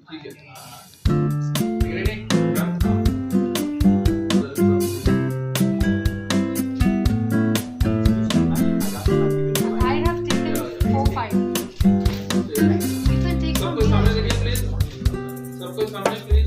ठीक है ready? I have taken 4-5. You can take सब some कोई सामने chairs. देखिए प्लीज, सब कोई सामने प्लीज।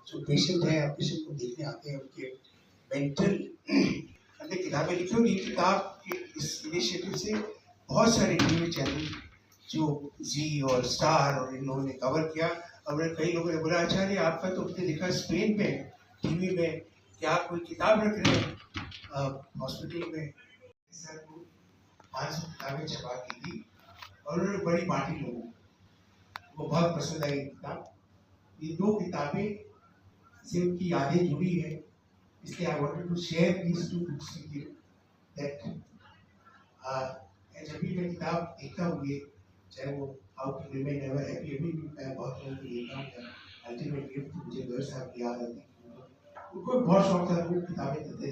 जो पेशेंट है पेशेंट को देखने आते हैं उनके मेंटल अंदर किताबें लिखी और ये किताब के इस इनिशिएटिव से बहुत सारे टीवी चैनल जो जी और स्टार और इन लोगों ने कवर किया और कई लोगों ने बोला आचार्य आपका तो हमने देखा स्पेन में टीवी में क्या आप कोई किताब रख रहे हैं हॉस्पिटल में। सर को 500 किताबें छपा की थी और उन्होंने बड़ी बांटी लोगों को, वो बहुत पसंद आई किताब। ये 2 किताबें से उनकी यादें जुड़ी है, इसलिए I wanted to share these 2 books with you that जब भी मैं किताब देखता हूँ ये चाहे वो how to remain ever happy अभी भी मैं बहुत लोगों को देखता हूँ अल्टीमेट गिफ्ट मुझे घर साहब की याद आती है। उनको बहुत शौक था वो किताबें देते थे,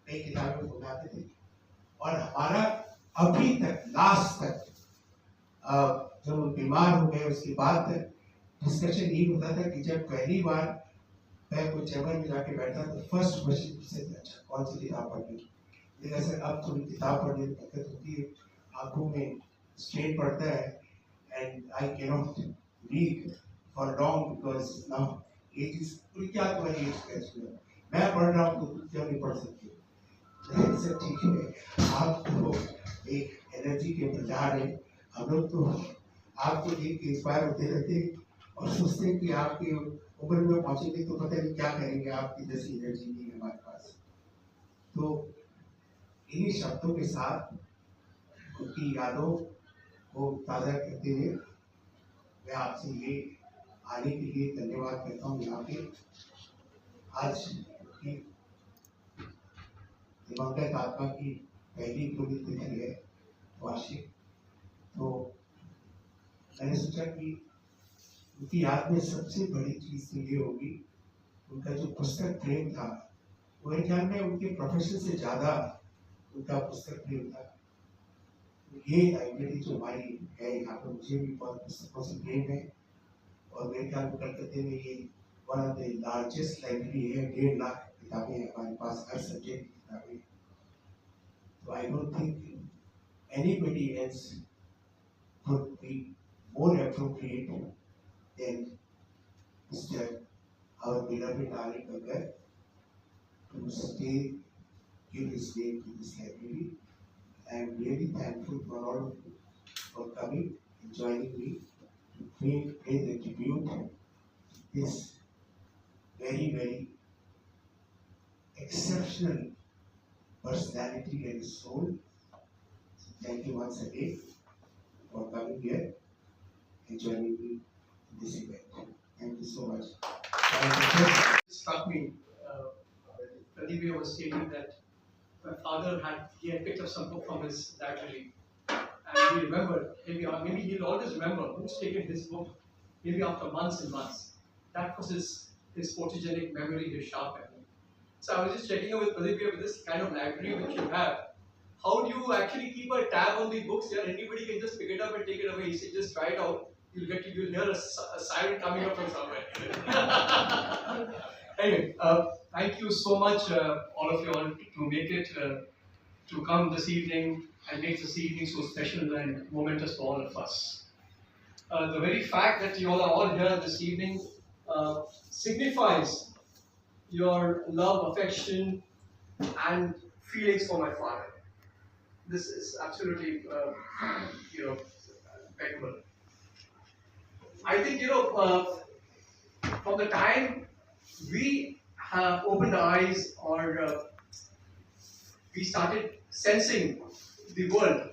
कई किताबें बुलाते थे और हमारा अभी तक लास्ट तक जब वो बीमार हो गए उसके बाद डिस्कशन यही होता था कि जब पहली बार मैं कोई जगह में जाके बैठा तो फर्स्ट क्वेश्चन से अच्छा कौन सी किताब पढ़नी, लेकिन सर अब थोड़ी किताब पढ़ने में दिक्कत होती है, आंखों में स्ट्रेन पड़ता है and I can not read for long because now age is क्या तुम्हारी एज मैं पढ़ रहा हूँ तो तुम क्यों नहीं पढ़ सकते। सर ठीक है आप तो एक एनर्जी के भंडार है, हम लोग तो आपको देख के इंस्पायर होते रहते और सोचते हैं कि आपकी उम्र में पहुंचेंगे तो पता नहीं क्या करेंगे, आपकी जैसी एनर्जी नहीं है हमारे पास। तो इन्हीं शब्दों के साथ उनकी यादों को ताज़ा करते हुए मैं आपसे ये आने के लिए धन्यवाद करता हूँ। यहाँ पे आज की दिवंगत आत्मा की पहली पुण्यतिथि है वार्षिक, तो मैंने सोचा कि उनकी याद में सबसे बड़ी चीज तो ये होगी उनका जो पुस्तक प्रेम था, वो मेरे ख्याल में उनके प्रोफेशन से ज्यादा उनका पुस्तक प्रेम था। ये लाइब्रेरी जो हमारी है यहाँ पर मुझे भी बहुत पुस्तकों से प्रेम है और मेरे ख्याल में कलकत्ते में ये one of the largest library है, 1.5 लाख किताबें हैं हमारे पास, हर सब्जेक्ट की किताबें। तो I don't think anybody else would be more appropriate than Mr. our beloved R.L. Gaggar to stay, give his name to this library. I am really thankful for all of you for coming and joining me to pay the tribute to this very, very exceptional personality and soul. So thank you once again for coming here and joining me in this event. Thank you so much. It struck me, Pradip was stating that my father he had picked up some book from his library, and he remembered, maybe he'll always remember who's taken his book, maybe after months and months. That was his photogenic memory, his sharp memory. So I was just checking in with Pradip with this kind of library which you have. How do you actually keep a tab on the books here? Anybody can just pick it up and take it away. He said, just try it out. You'll hear a siren coming up from somewhere. Anyway, thank you so much, all of you all, to make it, to come this evening and make this evening so special and momentous for all of us. The very fact that you all are all here this evening signifies your love, affection, and feelings for my father. This is absolutely, impeccable. I think, from the time we have opened our eyes or we started sensing the world,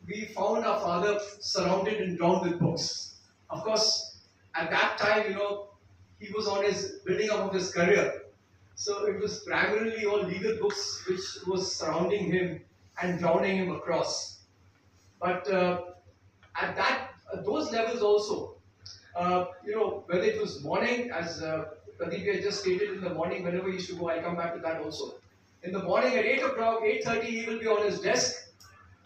we found our father surrounded and drowned with books. Of course, at that time, he was on his building up of his career. So it was primarily all legal books which was surrounding him and drowning him across. But at those levels also, whether it was morning, as Pradip had just stated, in the morning, whenever he used to go, I'll come back to that also. In the morning at 8 o'clock, 8:30, he will be on his desk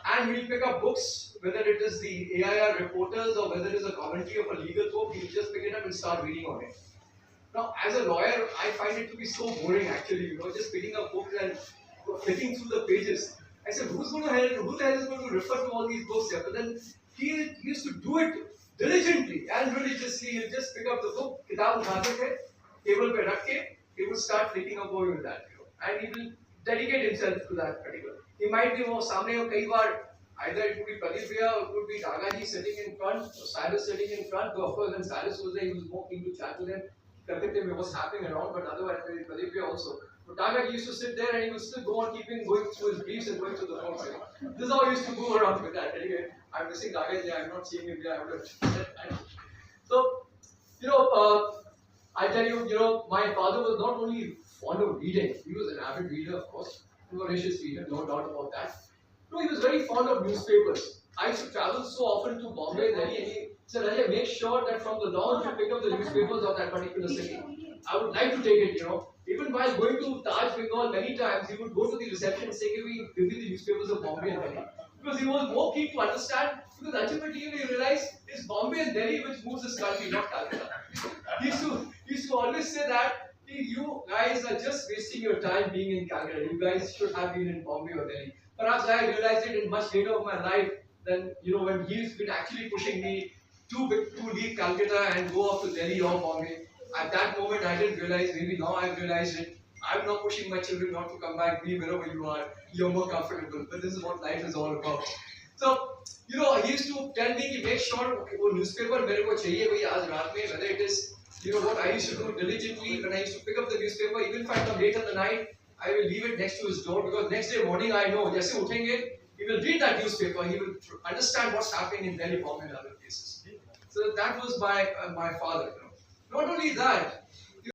and he'll pick up books, whether it is the AIR reporters or whether it is a commentary of a legal book, he'll just pick it up and start reading on it. Now, as a lawyer, I find it to be so boring actually, just picking up books and flicking through the pages. I said, who the hell is going to refer to all these books here? But then he used to do it diligently and religiously. He'll just pick up the book, kitab uthane the, table pe rakh ke, he would start flicking up over with that, and he will dedicate himself to that particular. He might be more samne or kai baar, either it could be Pradip Bhaiya or it could be Gaggar ji sitting in front, or Cyrus sitting in front. Though of course when Cyrus was there, he was more keen to chat with him, what's happening around, but otherwise Pradip Bhaiya also. But Gaggar used to sit there and he would still go on going through his briefs and going through the notes. This is how he used to go around with that. Anyway, I'm missing Gaggar ji, I'm not seeing him there. So, I tell you, my father was not only fond of reading, he was an avid reader, of course, a voracious reader, no doubt about that. No, he was very fond of newspapers. I used to travel so often to Bombay, Delhi, and he said, Rajay, make sure that from the lounge you pick up the newspapers of that particular city. I would like to take it, Even while going to Taj Bengal many times, he would go to the reception and say, give me the newspapers of Bombay and Delhi. Because he was more keen to understand, because ultimately he realized it's Bombay and Delhi which moves this country, not Calcutta. He used to always say that, you guys are just wasting your time being in Calcutta. You guys should have been in Bombay or Delhi. Perhaps I realized it in much later of my life than, when he's been actually pushing me to leave Calcutta and go off to Delhi or Bombay. At that moment, I didn't realize, maybe now I've realized it. I'm not pushing my children not to come back, be wherever you are, you're more comfortable. But this is what life is all about. So, he used to tell me, make sure, newspaper, mere ko chahiye bhai aaj raat mein, whether it is, what I used to do diligently, when I used to pick up the newspaper, even if I come late in the night, I will leave it next to his door, because next day morning I know, jaise uthenge, he will read that newspaper, he will understand what's happening in Delhi, Bombay and other places. So that was my father. Not only that,